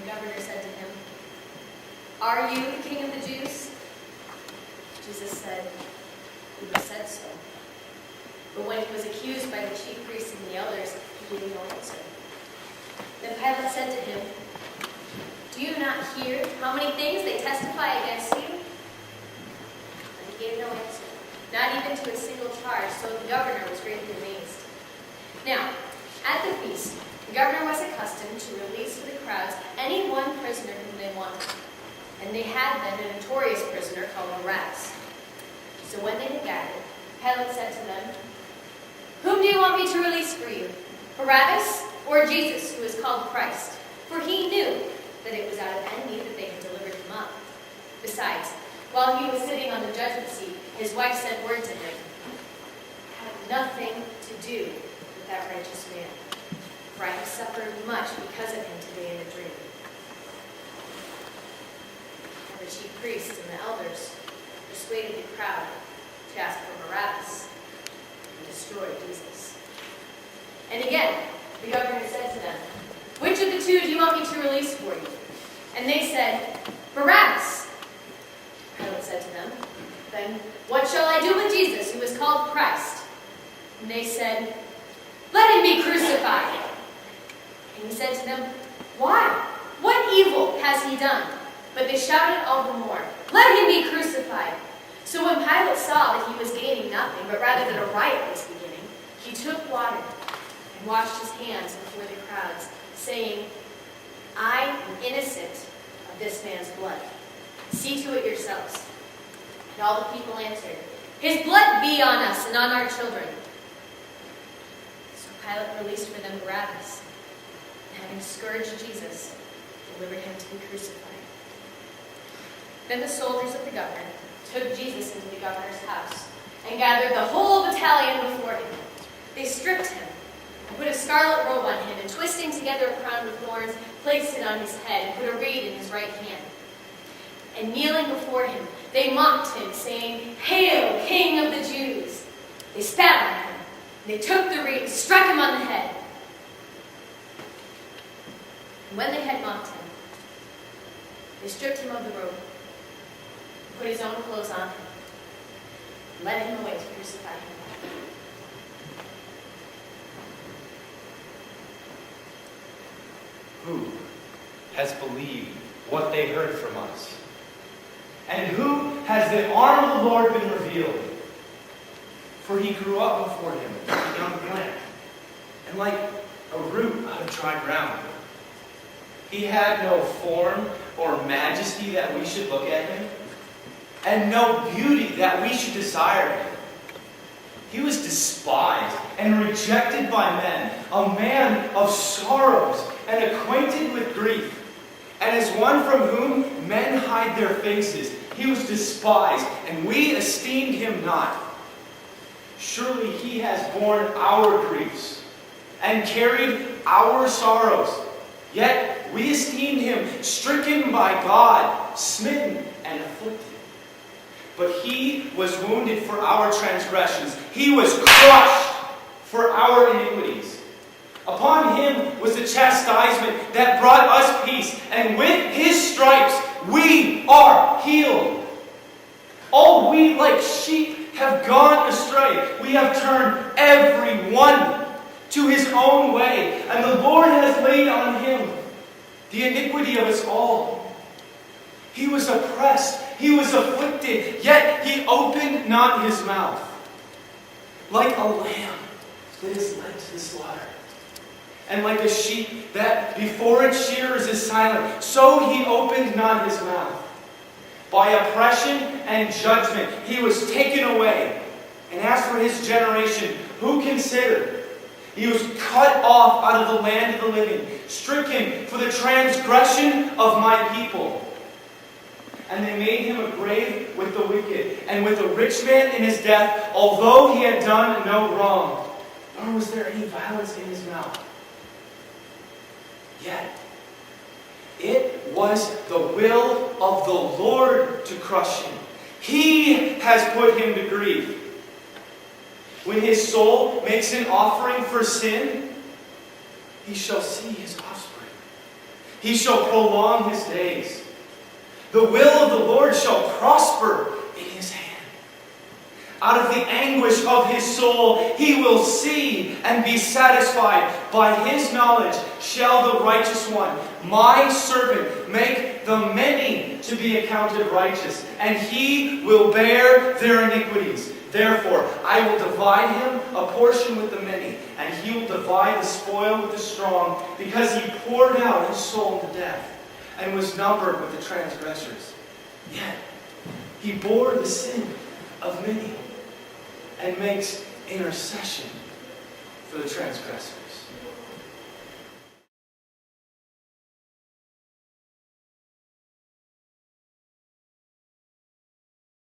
The governor said to him, "Are you the king of the Jews?" Jesus said, "You have said so." But when he was accused by the chief priests and the elders, he gave no answer. Then Pilate said to him, "Do you not hear how many things they testify against you?" And he gave no answer, not even to a single charge, so the governor was greatly amazed. Now, at the feast, the governor was accustomed to release for the crowds any one prisoner whom they wanted. And they had then a notorious prisoner called Barabbas. So when they had gathered, Pilate said to them, "Whom do you want me to release for you, Barabbas or Jesus, who is called Christ?" For he knew that it was out of envy that they had delivered him up. Besides, while he was sitting on the judgment seat, his wife sent word to him, "Have nothing to do with that righteous man, for I have suffered much because of him today in a dream." And the chief priests and the elders persuaded the crowd to ask for Barabbas and destroy Jesus. And again, the governor said to them, "Which of the two do you want me to release for you?" And they said, "Barabbas." Pilate said to them, "Then what shall I do with Jesus, who is called Christ?" And they said, "Let him be crucified." And he said to them, "Why? What evil has he done?" But they shouted all the more, "Let him be crucified." So when Pilate saw that he was gaining nothing, but rather that a riot was beginning, he took water and washed his hands before the crowds, saying, "I am innocent of this man's blood. See to it yourselves." And all the people answered, "His blood be on us and on our children." So Pilate released for them Barabbas, and having scourged Jesus, delivered him to be crucified. Then the soldiers of the governor took Jesus into the governor's house and gathered the whole battalion before him. They stripped him and put a scarlet robe on him, and twisting together a crown with thorns, placed it on his head and put a reed in his right hand. And kneeling before him, they mocked him, saying, "Hail, King of the Jews!" They spat on him, and they took the reed and struck him on the head. And when they had mocked him, they stripped him of the robe, put his own clothes on him, and led him away to crucify him. Who has believed what they heard from us? And who has the arm of the Lord been revealed? For he grew up before him like a young plant, and like a root out of dry ground. He had no form or majesty that we should look at him, and no beauty that we should desire him. He was despised and rejected by men, a man of sorrows and acquainted with grief. And as one from whom men hide their faces, he was despised, and we esteemed him not. Surely he has borne our griefs and carried our sorrows. Yet we esteemed him stricken by God, smitten and afflicted. But he was wounded for our transgressions. He was crushed for our iniquities. Upon him was the chastisement that brought us peace, and with his stripes we are healed. All we like sheep have gone astray. We have turned every one to his own way, and the Lord has laid on him the iniquity of us all. He was oppressed, he was afflicted, yet he opened not his mouth. Like a lamb that is led to the slaughter, and like a sheep that before its shearers is silent, so he opened not his mouth. By oppression and judgment he was taken away. And as for his generation, who considered? He was cut off out of the land of the living, stricken for the transgression of my people. And they made him a grave with the wicked, and with a rich man in his death, although he had done no wrong, nor was there any violence in his mouth. Yet it was the will of the Lord to crush him. He has put him to grief. When his soul makes an offering for sin, he shall see his offspring. He shall prolong his days. The will of the Lord shall prosper in his hand. Out of the anguish of his soul he will see and be satisfied. By his knowledge shall the righteous one, my servant, make the many to be accounted righteous, and he will bear their iniquities. Therefore, I will divide him a portion with the many, and he will divide the spoil with the strong, because he poured out his soul to death, and was numbered with the transgressors. Yet he bore the sin of many, and makes intercession for the transgressors.